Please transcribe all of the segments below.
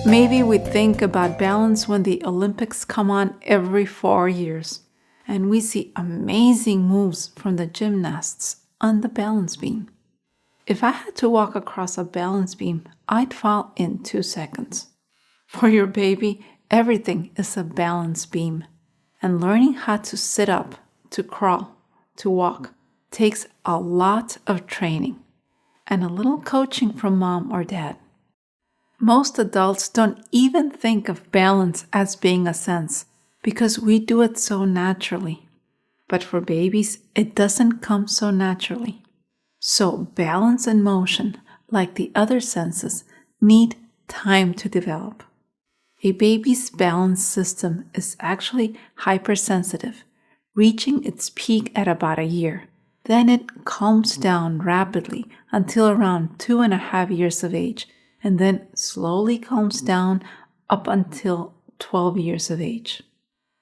Maybe we think about balance when the Olympics come on every 4 years, and we see amazing moves from the gymnasts on the balance beam. If I had to walk across a balance beam, I'd fall in 2 seconds. For your baby, everything is a balance beam, and learning how to sit up, to crawl, to walk takes a lot of training and a little coaching from mom or dad. Most adults don't even think of balance as being a sense because we do it so naturally. But for babies, it doesn't come so naturally. So balance and motion, like the other senses, need time to develop. A baby's balance system is actually hypersensitive, reaching its peak at about a year. Then it calms down rapidly until around 2.5 years of age, and then slowly calms down up until 12 years of age.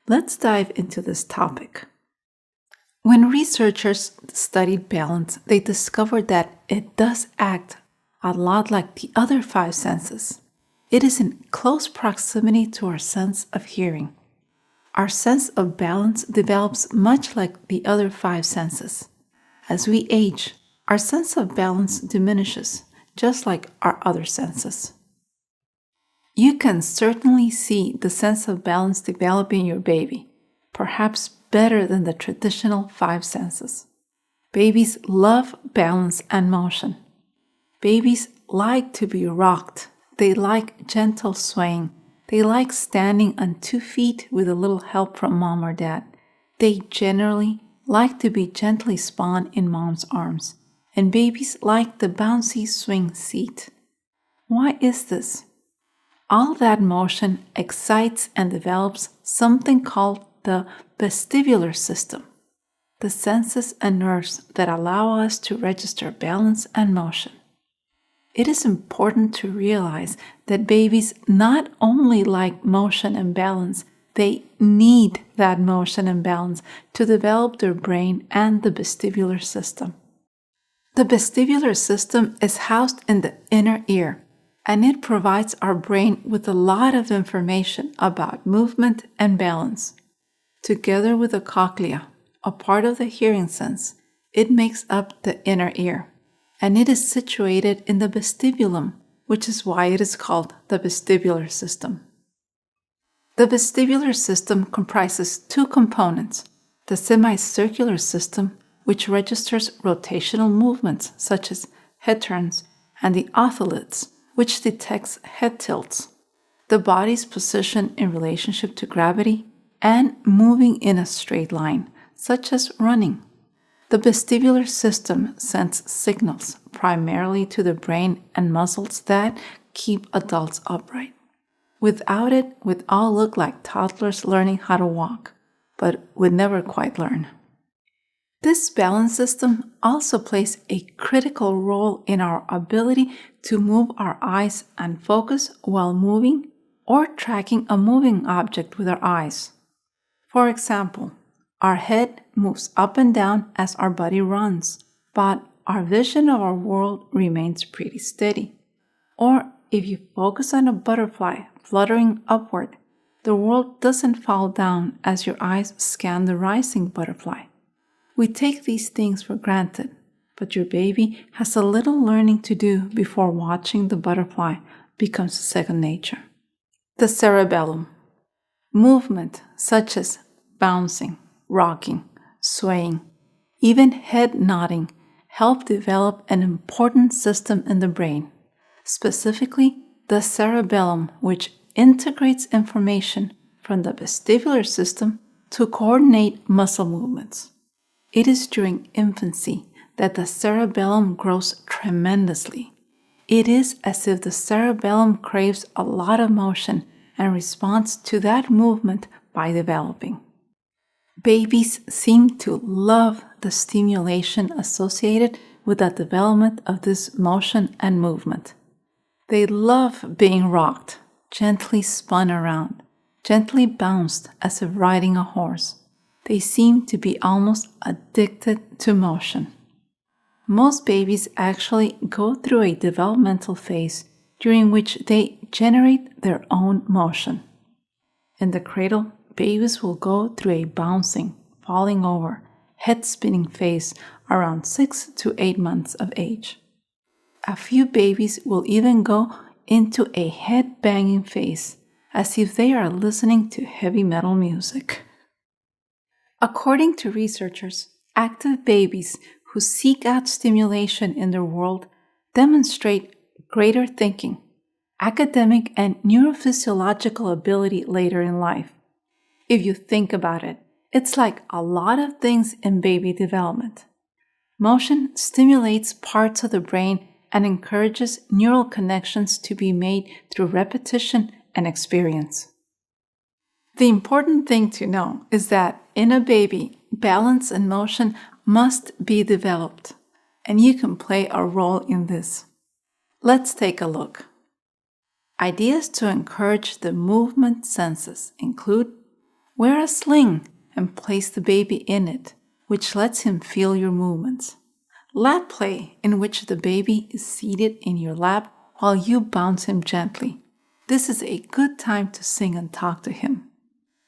Let's dive into this topic. When researchers studied balance, they discovered that it does act a lot like the other 5 senses. It is in close proximity to our sense of hearing. Our sense of balance develops much like the other 5 senses. As we age, our sense of balance diminishes, just like our other senses. You can certainly see the sense of balance develop in your baby, perhaps better than the traditional 5 senses. Babies love balance and motion. Babies like to be rocked. They like gentle swaying. They like standing on 2 feet with a little help from mom or dad. They generally like to be gently spun in mom's arms, and babies like the bouncy swing seat. Why is this? All that motion excites and develops something called the vestibular system, the senses and nerves that allow us to register balance and motion. It is important to realize that babies not only like motion and balance, they need that motion and balance to develop their brain and the vestibular system. The vestibular system is housed in the inner ear, and it provides our brain with a lot of information about movement and balance. Together with the cochlea, a part of the hearing sense, it makes up the inner ear, and it is situated in the vestibulum, which is why it is called the vestibular system. The vestibular system comprises 2 components, the semicircular system, which registers rotational movements such as head turns, and the othelids, which detects head tilts, the body's position in relationship to gravity, and moving in a straight line, such as running. The vestibular system sends signals primarily to the brain and muscles that keep adults upright. Without it, we'd all look like toddlers learning how to walk, but would never quite learn. This balance system also plays a critical role in our ability to move our eyes and focus while moving or tracking a moving object with our eyes. For example, our head moves up and down as our body runs, but our vision of our world remains pretty steady. Or if you focus on a butterfly fluttering upward, the world doesn't fall down as your eyes scan the rising butterfly. We take these things for granted, but your baby has a little learning to do before watching the butterfly becomes second nature. The cerebellum. Movement such as bouncing, rocking, swaying, even head nodding help develop an important system in the brain, specifically the cerebellum, which integrates information from the vestibular system to coordinate muscle movements. It is during infancy that the cerebellum grows tremendously. It is as if the cerebellum craves a lot of motion and responds to that movement by developing. Babies seem to love the stimulation associated with the development of this motion and movement. They love being rocked, gently spun around, gently bounced as if riding a horse. They seem to be almost addicted to motion. Most babies actually go through a developmental phase during which they generate their own motion. In the cradle, babies will go through a bouncing, falling over, head-spinning phase around 6 to 8 months of age. A few babies will even go into a head-banging phase, as if they are listening to heavy metal music. According to researchers, active babies who seek out stimulation in their world demonstrate greater thinking, academic, and neurophysiological ability later in life. If you think about it, it's like a lot of things in baby development. Motion stimulates parts of the brain and encourages neural connections to be made through repetition and experience. The important thing to know is that in a baby, balance and motion must be developed, and you can play a role in this. Let's take a look. Ideas to encourage the movement senses include: wear a sling and place the baby in it, which lets him feel your movements. Lap play, in which the baby is seated in your lap while you bounce him gently. This is a good time to sing and talk to him.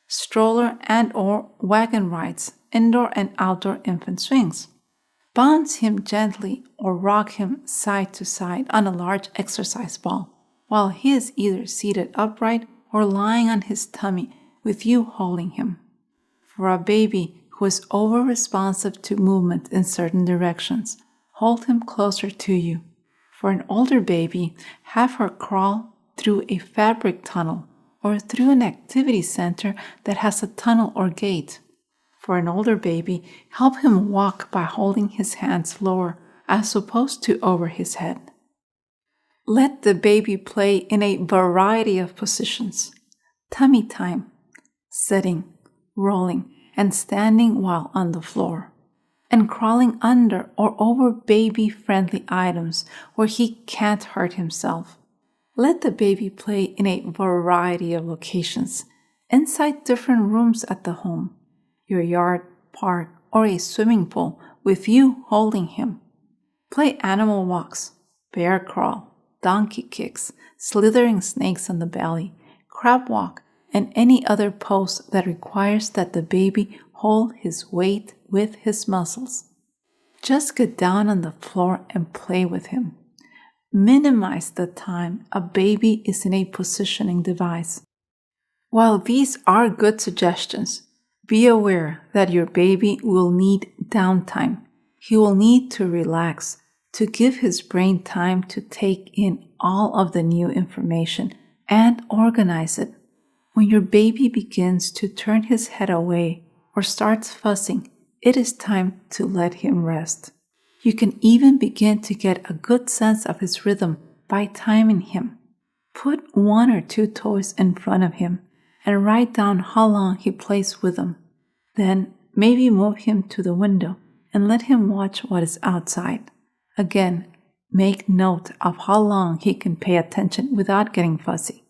Stroller and/or wagon rides, indoor and outdoor infant swings. Bounce him gently or rock him side to side on a large exercise ball while he is either seated upright or lying on his tummy with you holding him. For a baby who is over-responsive to movement in certain directions, hold him closer to you. For an older baby, have her crawl through a fabric tunnel or through an activity center that has a tunnel or gate. For an older baby, help him walk by holding his hands lower as opposed to over his head. Let the baby play in a variety of positions: tummy time, sitting, rolling, and standing while on the floor, and crawling under or over baby-friendly items where he can't hurt himself. Let the baby play in a variety of locations, inside different rooms at the home, your yard, park, or a swimming pool with you holding him. Play animal walks, bear crawl, donkey kicks, slithering snakes on the belly, crab walk, and any other pose that requires that the baby hold his weight with his muscles. Just get down on the floor and play with him. Minimize the time a baby is in a positioning device. While these are good suggestions, be aware that your baby will need downtime. He will need to relax, to give his brain time to take in all of the new information and organize it. When your baby begins to turn his head away or starts fussing, it is time to let him rest. You can even begin to get a good sense of his rhythm by timing him. Put 1 or 2 toys in front of him and write down how long he plays with them. Then maybe move him to the window and let him watch what is outside. Again, make note of how long he can pay attention without getting fussy.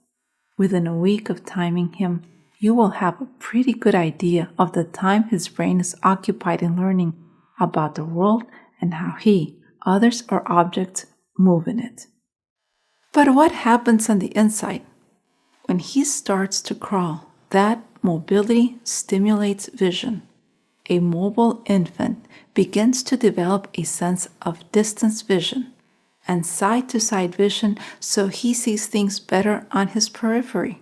Within a week of timing him, you will have a pretty good idea of the time his brain is occupied in learning about the world and how he, others, or objects move in it. But what happens on the inside? When he starts to crawl, that mobility stimulates vision. A mobile infant begins to develop a sense of distance vision and side-to-side vision, so he sees things better on his periphery.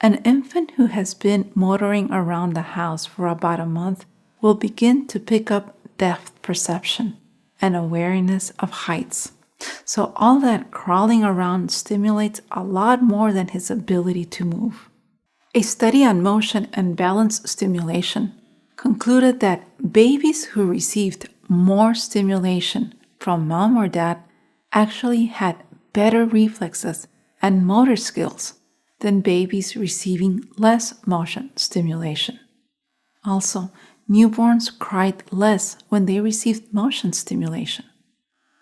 An infant who has been motoring around the house for about a month will begin to pick up depth perception and awareness of heights. So all that crawling around stimulates a lot more than his ability to move. A study on motion and balance stimulation concluded that babies who received more stimulation from mom or dad actually had better reflexes and motor skills than babies receiving less motion stimulation. Also, newborns cried less when they received motion stimulation.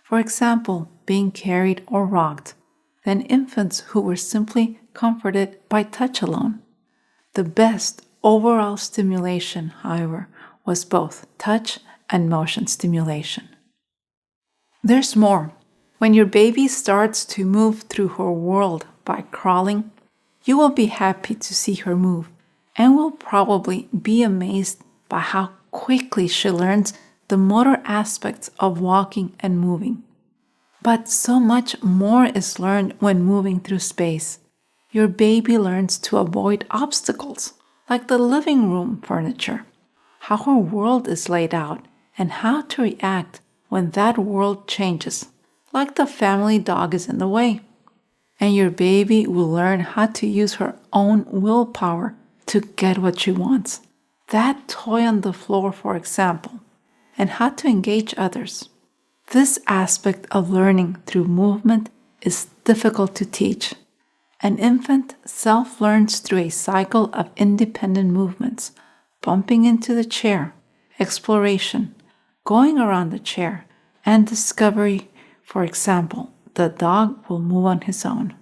For example, being carried or rocked, than infants who were simply comforted by touch alone. The best overall stimulation, however, was both touch and motion stimulation. There's more. When your baby starts to move through her world by crawling, you will be happy to see her move and will probably be amazed by how quickly she learns the motor aspects of walking and moving. But so much more is learned when moving through space. Your baby learns to avoid obstacles, like the living room furniture, how her world is laid out, and how to react when that world changes, like the family dog is in the way. And your baby will learn how to use her own willpower to get what she wants. That toy on the floor, for example, and how to engage others. This aspect of learning through movement is difficult to teach. An infant self-learns through a cycle of independent movements, bumping into the chair, exploration, going around the chair, and discovery. For example, the dog will move on his own.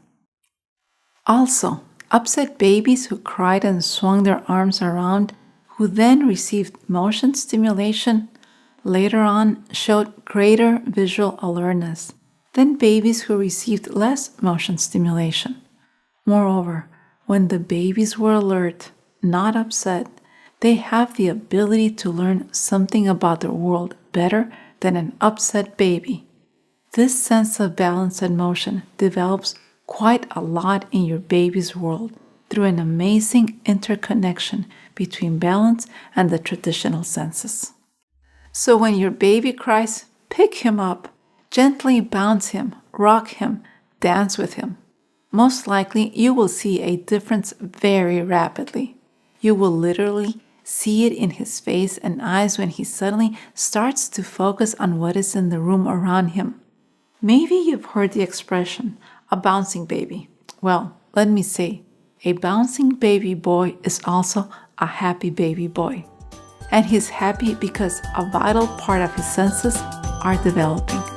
Also, upset babies who cried and swung their arms around, who then received motion stimulation, later on showed greater visual alertness than babies who received less motion stimulation. Moreover, when the babies were alert, not upset, they have the ability to learn something about their world better than an upset baby. This sense of balance and motion develops quite a lot in your baby's world through an amazing interconnection between balance and the traditional senses. So when your baby cries, pick him up, gently bounce him, rock him, dance with him. Most likely you will see a difference very rapidly. You will literally see it in his face and eyes when he suddenly starts to focus on what is in the room around him. Maybe you've heard the expression, a bouncing baby. Well, let me say, a bouncing baby boy is also a happy baby boy. And he's happy because a vital part of his senses are developing.